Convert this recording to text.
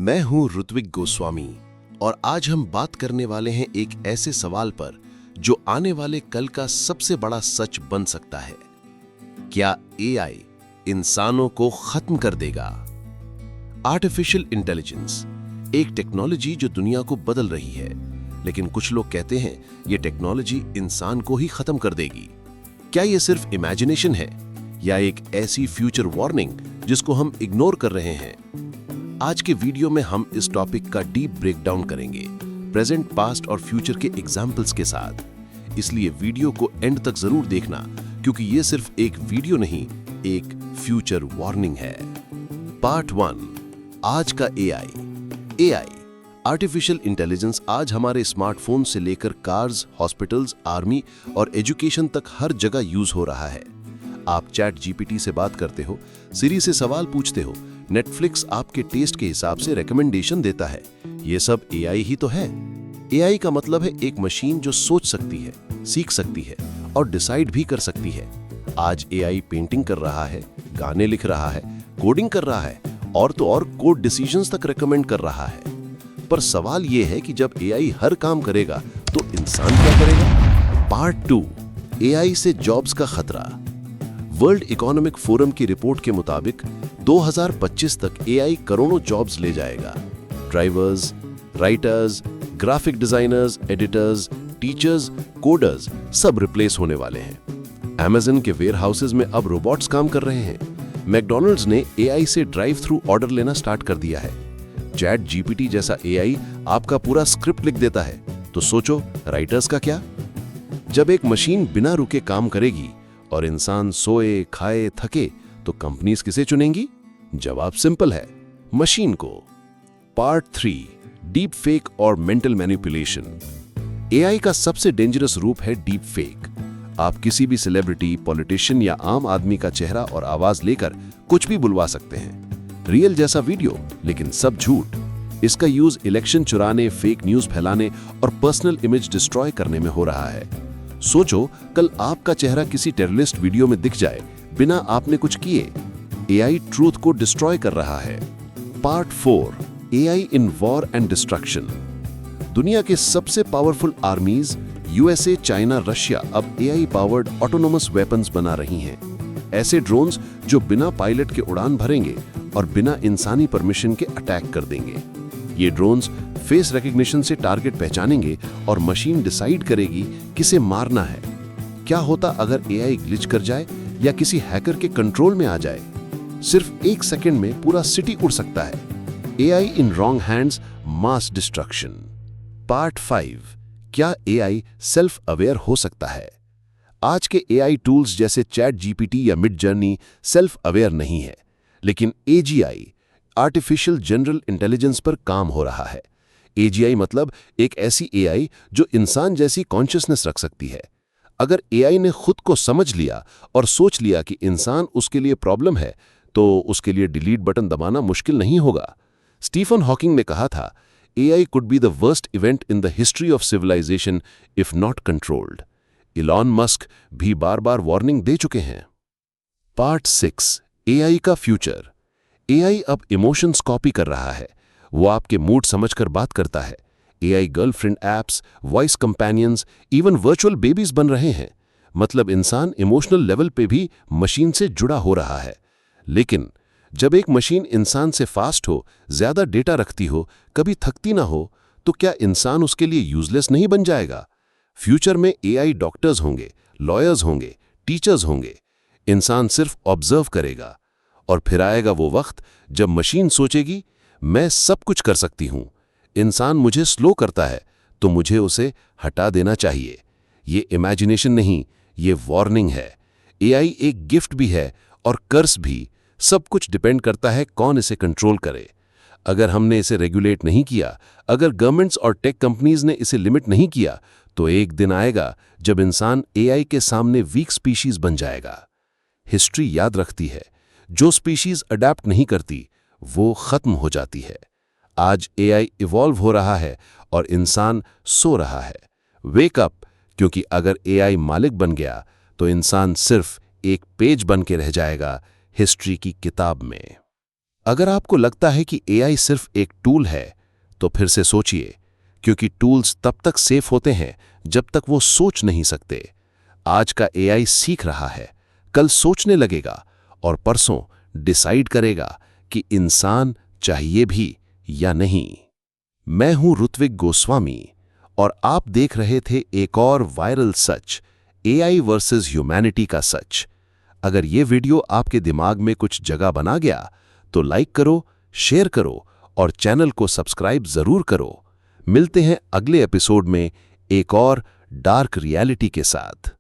मैं हूं ऋत्विक गोस्वामी और आज हम बात करने वाले हैं एक ऐसे सवाल पर जो आने वाले कल का सबसे बड़ा सच बन सकता है। क्या एआई इंसानों को खत्म कर देगा? आर्टिफिशियल इंटेलिजेंस एक टेक्नोलॉजी जो दुनिया को बदल रही है, लेकिन कुछ लोग कहते हैं यह टेक्नोलॉजी इंसान को ही खत्म कर देगी। क्या यह सिर्फ इमेजिनेशन है या एक ऐसी फ्यूचर वार्निंग जिसको हम इग्नोर कर रहे हैं? आज के वीडियो में हम इस टॉपिक का डीप ब्रेकडाउन करेंगे, प्रेजेंट, पास्ट और फ्यूचर के एग्जाम्पल्स के साथ। इसलिए वीडियो को एंड तक जरूर देखना, क्योंकि ये सिर्फ एक वीडियो नहीं, एक फ्यूचर वार्निंग है। पार्ट 1, आज का एआई। आर्टिफिशियल इंटेलिजेंस आज हमारे स्मार्टफोन से लेकर कार्स, हॉस्पिटल्स, आर्मी और एजुकेशन तक हर जगह यूज हो रहा है। आप चैट जीपीटी से बात करते हो, सिरी से सवाल पूछते हो, नेटफ्लिक्स आपके टेस्ट के हिसाब से रिकमेंडेशन देता है। ये सब एआई ही तो है। एआई का मतलब है एक मशीन जो सोच सकती है, सीख सकती है और डिसाइड भी कर सकती है। आज एआई पेंटिंग कर रहा है, गाने लिख रहा है, कोडिंग कर रहा है और तो और कोड डिसीजंस तक रिकमेंड कर रहा है। पर सवाल यह है कि जब एआई हर काम करेगा तो इंसान क्या करेगा? पार्ट 2, एआई से जॉब्स का खतरा। वर्ल्ड इकोनॉमिक फोरम की रिपोर्ट के मुताबिक 2025 तक एआई करोड़ों जॉब्स ले जाएगा। Drivers, writers, graphic designers, editors, teachers, coders सब रिप्लेस होने वाले हैं। अमेज़न के वेयरहाउसेस में अब रोबोट्स काम कर रहे हैं। मैकडॉनल्ड्स ने एआई से ड्राइव थ्रू ऑर्डर लेना स्टार्ट कर दिया है। चैट जीपीटी जैसा एआई आपका पूरा स्क्रिप्ट लिख देता है। तो सोचो राइटर्स का क्या? जब एक मशीन बिना रुके काम करेगी और इंसान सोए, खाए, थके, तो कंपनीज किसे चुनेंगी? जवाब सिंपल है, मशीन को। पार्ट 3, डीप फेक और मेंटल मैनिपुलेशन। एआई का सबसे डेंजरस रूप है डीप फेक। आप किसी भी सेलिब्रिटी, पॉलिटिशियन या आम आदमी का चेहरा और आवाज लेकर कुछ भी बुलवा सकते हैं। रियल जैसा वीडियो, लेकिन सब झूठ। इसका यूज इलेक्शन चुराने, फेक न्यूज फैलाने और पर्सनल इमेज डिस्ट्रॉय करने में हो रहा है। सोचो कल आपका चेहरा किसी टेररिस्ट वीडियो में दिख जाए बिना आपने कुछ किए। एआई ट्रूथ को डिस्ट्रॉय कर रहा है। Part 4, AI in war and destruction. दुनिया के सबसे पावरफुल आर्मीज यूएसए, चाइना, रशिया अब एआई पावर्ड ऑटोनोमस वेपन्स बना रही हैं। ऐसे ड्रोन्स जो बिना पायलट के उड़ान भरेंगे और बिना इंसानी परमिशन के अटैक कर देंगे। ये ड्रोन्स फेस रिकग्निशन से टारगेट पहचानेंगे और मशीन डिसाइड करेगी किसे मारना है। क्या होता अगर एआई ग्लिच कर जाए या किसी हैकर के कंट्रोल में आ जाए? सिर्फ 1 सेकंड में पूरा सिटी उड़ सकता है। AI in wrong hands, mass destruction. Part 5, क्या एआई सेल्फ अवेयर हो सकता है? आज के एआई टूल्स जैसे चैट जीपीटी या मिड जर्नी सेल्फ अवेयर नहीं है, लेकिन एजीआई, आर्टिफिशियल जनरल इंटेलिजेंस पर काम हो रहा है। एजीआई मतलब एक ऐसी एआई जो इंसान जैसी कॉन्शियसनेस रख सकती है। अगर एआई ने खुद को समझ लिया और सोच लिया कि इंसान उसके लिए प्रॉब्लम है, तो उसके लिए डिलीट बटन दबाना मुश्किल नहीं होगा। स्टीफन हॉकिंग ने कहा था, AI could be the worst event in the history of civilisation if not controlled. Elon Musk भी बार बार वार्निंग दे चुके हैं। पार्ट 6, एआई का फ्यूचर। एआई अब इमोशंस कॉपी कर रहा है। वो आपके मूड समझकर बात करता है। AI girlfriend apps, voice companions, even virtual babies बन रहे हैं। मतलब इंसान इमोशनल लेवल पे भी मशीन से जुड़ा हो रहा है। लेकिन जब एक मशीन इंसान से फास्ट हो, ज्यादा डेटा रखती हो, कभी थकती ना हो, तो क्या इंसान उसके लिए यूजलेस नहीं बन जाएगा? फ्यूचर में एआई डॉक्टर्स होंगे, लॉयर्स होंगे, टीचर्स होंगे। इंसान सिर्फ ऑब्जर्व करेगा और फिर आएगा वो वक्त जब मशीन सोचेगी, मैं सब कुछ कर सकती हूं, इंसान मुझे स्लो करता है तो मुझे उसे हटा देना चाहिए। ये इमेजिनेशन नहीं, ये वार्निंग है। एआई एक गिफ्ट भी है और कर्स भी। सब कुछ डिपेंड करता है कौन इसे कंट्रोल करे। अगर हमने इसे रेगुलेट नहीं किया, अगर गवर्नमेंट्स और टेक कंपनीज ने इसे लिमिट नहीं किया, तो एक दिन आएगा जब इंसान एआई के सामने वीक स्पीशीज बन जाएगा। हिस्ट्री याद रखती है, जो स्पीशीज अडेप्ट नहीं करती वो खत्म हो जाती है। आज एआई इवॉल्व हो रहा है और इंसान सो रहा है। वेक अप, क्योंकि अगर एआई मालिक बन गया तो इंसान सिर्फ एक पेज बन के रह जाएगा हिस्ट्री की किताब में। अगर आपको लगता है कि एआई सिर्फ एक टूल है, तो फिर से सोचिए, क्योंकि टूल्स तब तक सेफ होते हैं जब तक वो सोच नहीं सकते। आज का एआई सीख रहा है, कल सोचने लगेगा और परसों डिसाइड करेगा कि इंसान चाहिए भी या नहीं। मैं हूं ऋत्विक गोस्वामी और आप देख रहे थे एक और वायरल सच, एआई वर्सेस ह्यूमैनिटी का सच। अगर ये वीडियो आपके दिमाग में कुछ जगह बना गया तो लाइक करो, शेयर करो और चैनल को सब्सक्राइब जरूर करो। मिलते हैं अगले एपिसोड में एक और डार्क रियलिटी के साथ।